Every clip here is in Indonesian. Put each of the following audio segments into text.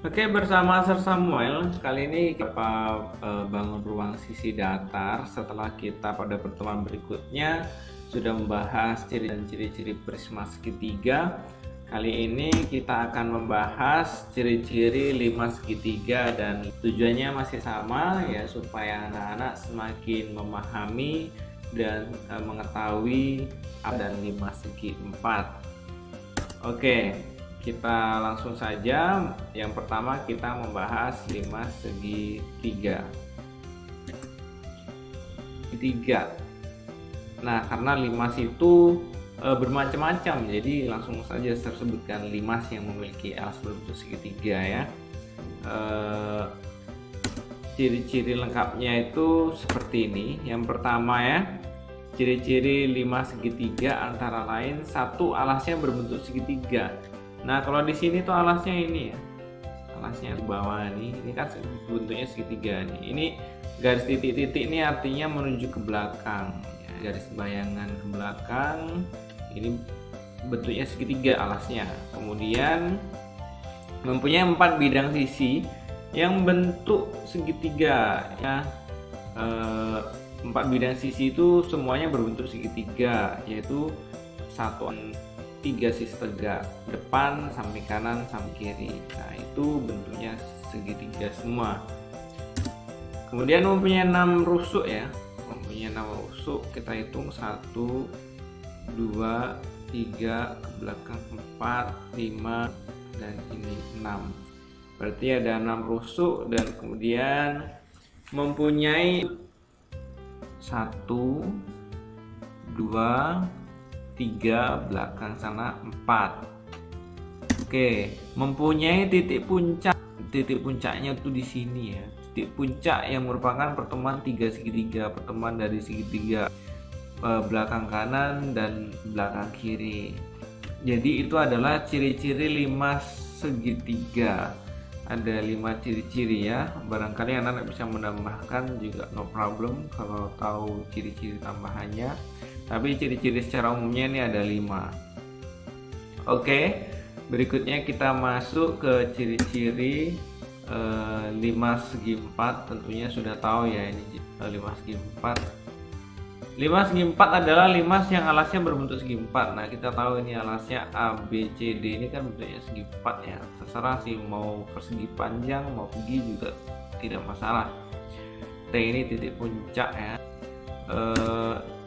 Oke, bersama Sir Samuel, kali ini kita bangun ruang sisi datar setelah kita pada pertemuan berikutnya sudah membahas ciri dan ciri-ciri prisma segitiga. Kali ini kita akan membahas ciri-ciri lima segitiga dan tujuannya masih sama ya, supaya anak-anak semakin memahami dan mengetahui dan lima segi empat. Oke, kita langsung saja. Yang pertama kita membahas lima segitiga. Nah, karena limas itu bermacam-macam, jadi langsung saja saya sebutkan limas yang memiliki alas berbentuk segitiga ya. Ciri-ciri lengkapnya itu seperti ini. Yang pertama ya, ciri-ciri limas segitiga antara lain satu, alasnya berbentuk segitiga. Nah, kalau di sini tuh alasnya ini ya, alasnya di bawah nih, ini kan bentuknya segitiga nih. Ini garis titik-titik ini artinya menuju ke belakang ya, garis bayangan ke belakang. Ini bentuknya segitiga alasnya. Kemudian mempunyai 4 bidang sisi yang bentuk segitiga ya. 4 bidang sisi itu semuanya berbentuk segitiga, yaitu 3 sisi tegak, depan, samping kanan, samping kiri. Nah, itu bentuknya segitiga semua. Kemudian mempunyai 6 rusuk ya, mempunyai 6 rusuk. Kita hitung 1, 2, 3, ke belakang 4, 5, dan ini 6. Berarti ada 6 rusuk dan kemudian mempunyai 1, 2, 3, belakang sana 4. Oke, mempunyai titik puncak. Titik puncaknya tuh di sini ya. Titik puncak yang merupakan pertemuan 3 segitiga, pertemuan dari segitiga belakang kanan dan belakang kiri. Jadi itu adalah ciri-ciri limas segitiga. Ada 5 ciri-ciri ya. Barangkali anak-anak bisa menambahkan juga, no problem kalau tahu ciri-ciri tambahannya. Tapi ciri-ciri secara umumnya ini ada 5. Oke, berikutnya kita masuk ke ciri-ciri limas segi 4. Tentunya sudah tahu ya ini limas segi 4. Limas segi 4 adalah limas yang alasnya berbentuk segi 4. Nah, kita tahu ini alasnya A, B, C, D, ini kan bentuknya segi 4 ya. Terserah sih mau persegi panjang mau persegi juga tidak masalah. T ini titik puncak ya.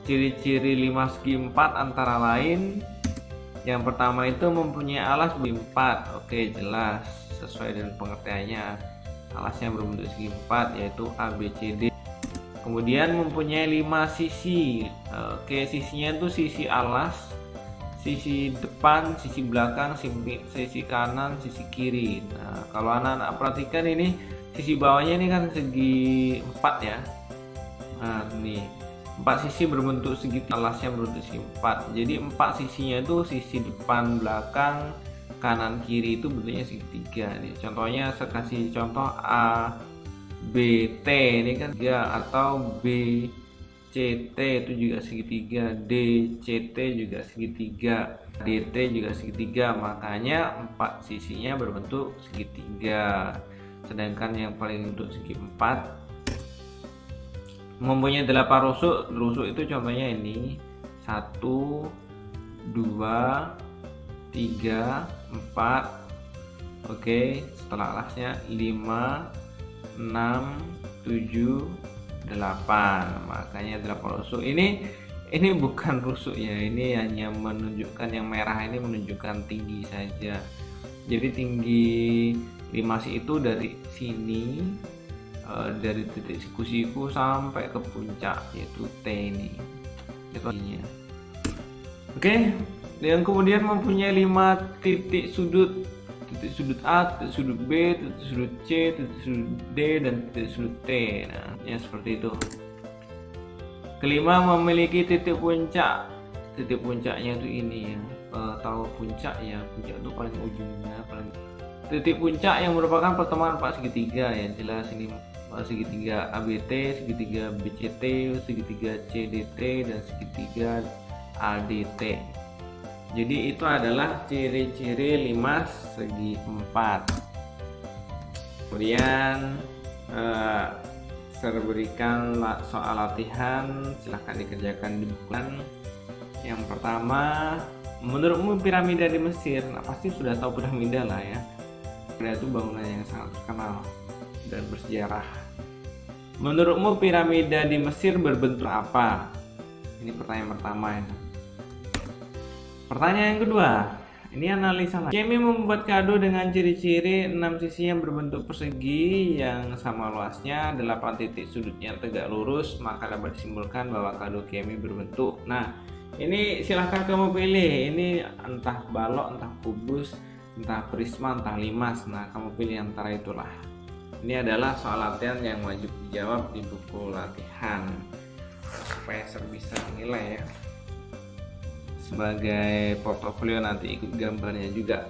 Ciri-ciri limas segi 4 antara lain, yang pertama itu mempunyai alas segi 4. Oke, jelas sesuai dengan pengertiannya. Alasnya berbentuk segi 4 yaitu A, B, C, D. Kemudian mempunyai 5 sisi. Oke, sisinya itu sisi alas, sisi depan, sisi belakang, sisi kanan, sisi kiri. Nah, kalau anak-anak perhatikan ini sisi bawahnya ini kan segi 4 ya. Nah, ini 4 sisi berbentuk segitiga, alasnya berbentuk segi 4. Jadi 4 sisinya itu sisi depan, belakang, kanan, kiri itu bentuknya segitiga nih. Contohnya saya kasih contoh A, B, T ini kan tiga, atau B, C, T itu juga segitiga, D, C, T juga segitiga, D, T juga segitiga. Makanya 4 sisinya berbentuk segitiga. Sedangkan yang paling bentuk segi 4 mempunyai 8 rusuk. Rusuk itu contohnya ini 1, 2, 3, 4. Oke, setelah alasnya 5, 6, 7, 8. Makanya 8 rusuk. Ini bukan rusuk ya, ini hanya menunjukkan, yang merah ini menunjukkan tinggi saja. Jadi tinggi limas itu dari sini, dari titik siku-siku sampai ke puncak, yaitu T ini. Itu artinya. Oke, dan kemudian mempunyai 5 titik sudut. Titik sudut A, titik sudut B, titik sudut C, titik sudut D, dan titik sudut T. Nah, ya seperti itu. Kelima, memiliki titik puncak. Titik puncaknya itu ini ya. Tahu puncak ya, puncak itu paling ujungnya, paling. Titik puncak yang merupakan pertemuan 4 segitiga ya, jelas ini segitiga ABT, segitiga BCT, segitiga CDT, dan segitiga ADT. Jadi itu adalah ciri-ciri limas segi 4. Kemudian saya berikan soal latihan, silahkan dikerjakan di buku. Yang pertama, menurutmu piramida di Mesir, nah pasti sudah tahu piramida lah ya. Piramida itu bangunan yang sangat terkenal dan bersejarah. Menurutmu piramida di Mesir berbentuk apa? Ini pertanyaan pertama ya. Pertanyaan yang kedua, ini analisa lagi. Kemi membuat kado dengan ciri-ciri 6 sisi yang berbentuk persegi yang sama luasnya, 8 titik sudutnya tegak lurus, maka dapat disimpulkan bahwa kado Kemi berbentuk. Nah, ini silahkan kamu pilih. Ini entah balok, entah kubus, entah prisma, entah limas. Nah, kamu pilih antara itulah. Ini adalah soal latihan yang wajib dijawab di buku latihan supaya bisa nilai ya. Sebagai portofolio nanti ikut gambarnya juga.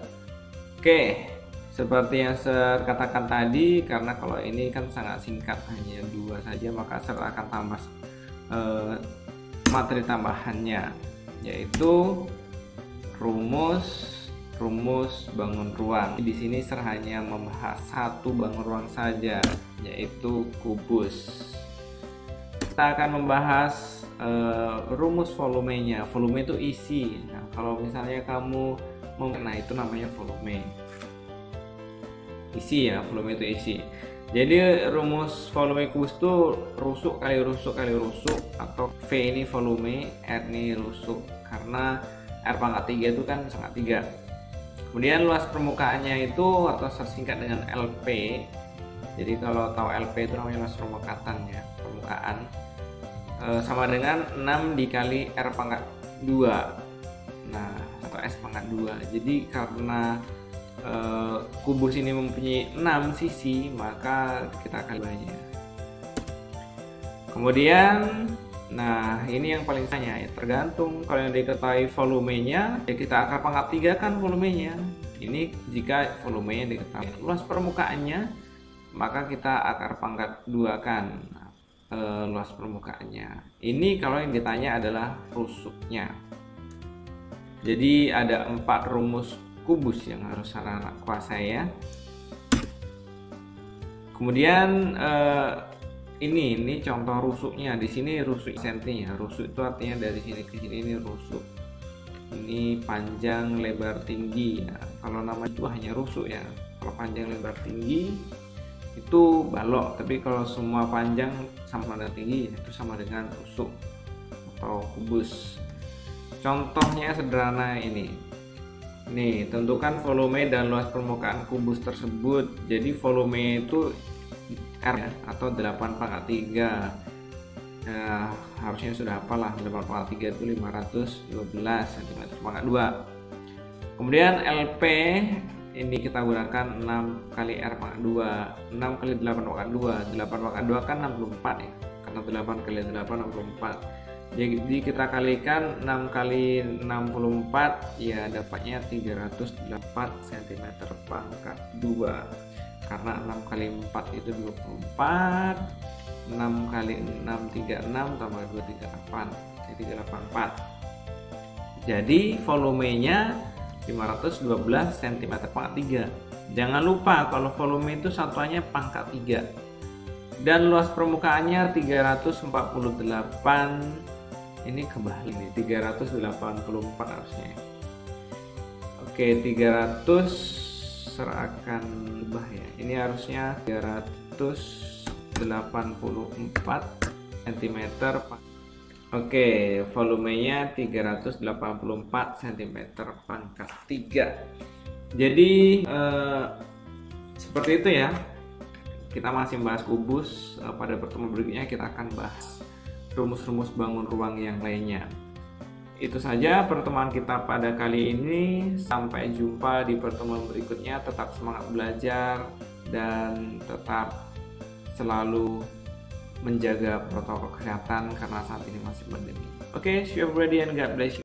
Oke, seperti yang saya katakan tadi, karena kalau ini kan sangat singkat, hanya 2 saja, maka saya akan tambah materi tambahannya, yaitu rumus bangun ruang. Di sini saya hanya membahas satu bangun ruang saja, yaitu kubus. Kita akan membahas rumus volumenya. Volume itu isi. Nah, kalau misalnya kamu nah itu namanya volume. Isi ya, volume itu isi. Jadi rumus volume kubus itu rusuk kali rusuk kali rusuk, atau V ini volume, R ini rusuk, karena R pangkat 3 itu kan sangat 3. Kemudian luas permukaannya itu atau singkat dengan LP. Jadi kalau tahu LP itu namanya luas permukaan ya, permukaan. Sama dengan 6 dikali R pangkat 2, nah atau S pangkat 2. Jadi karena kubus ini mempunyai 6 sisi, maka kita akan banyak. Kemudian nah ini yang paling tanya ya, tergantung. Kalau yang diketahui volumenya ya kita akar pangkat 3 kan volumenya. Ini jika volumenya diketahui. Luas permukaannya maka kita akar pangkat 2 kan luas permukaannya. Ini kalau yang ditanya adalah rusuknya. Jadi ada 4 rumus kubus yang harus saya kuasai ya. Kemudian ini contoh rusuknya. Di sini rusuk sentinya. Rusuk itu artinya dari sini ke sini, ini rusuk. Ini panjang lebar tinggi. Nah, kalau nama itu hanya rusuk ya. Kalau panjang lebar tinggi itu balok, tapi kalau semua panjang sama dengan tinggi itu sama dengan rusuk atau kubus. Contohnya sederhana ini. Nih, tentukan volume dan luas permukaan kubus tersebut. Jadi volume itu R ya, atau 8 pangkat 3. Nah, harusnya sudah apalah, 8 pangkat 3 itu 512 cm pangkat 2. Kemudian LP ini kita gunakan 6 kali R pangkat 2. 6 kali 8 pangkat 2. 8 pangkat 2 kan 64 ya. Karena 8 kali 8 64. Jadi kita kalikan 6 kali 64 ya dapatnya 308 cm pangkat 2. Karena 6 kali 4 itu 24. 6 kali 6 36 tambah 2 38. Jadi 384. Jadi volumenya 512 cm pangkat 3. Jangan lupa kalau volume itu satuannya pangkat 3. Dan luas permukaannya 348. Ini kebalik nih, 384 harusnya. Oke, 300 serahkan ubah ya. Ini harusnya 384 cm. Oke, volumenya 384 cm pangkat 3. Jadi seperti itu ya. Kita masih bahas kubus. Pada pertemuan berikutnya kita akan bahas rumus-rumus bangun ruang yang lainnya. Itu saja pertemuan kita pada kali ini. Sampai jumpa di pertemuan berikutnya. Tetap semangat belajar dan tetap selalu menjaga protokol kesehatan karena saat ini masih pandemi. Oke, see you everybody and God bless you.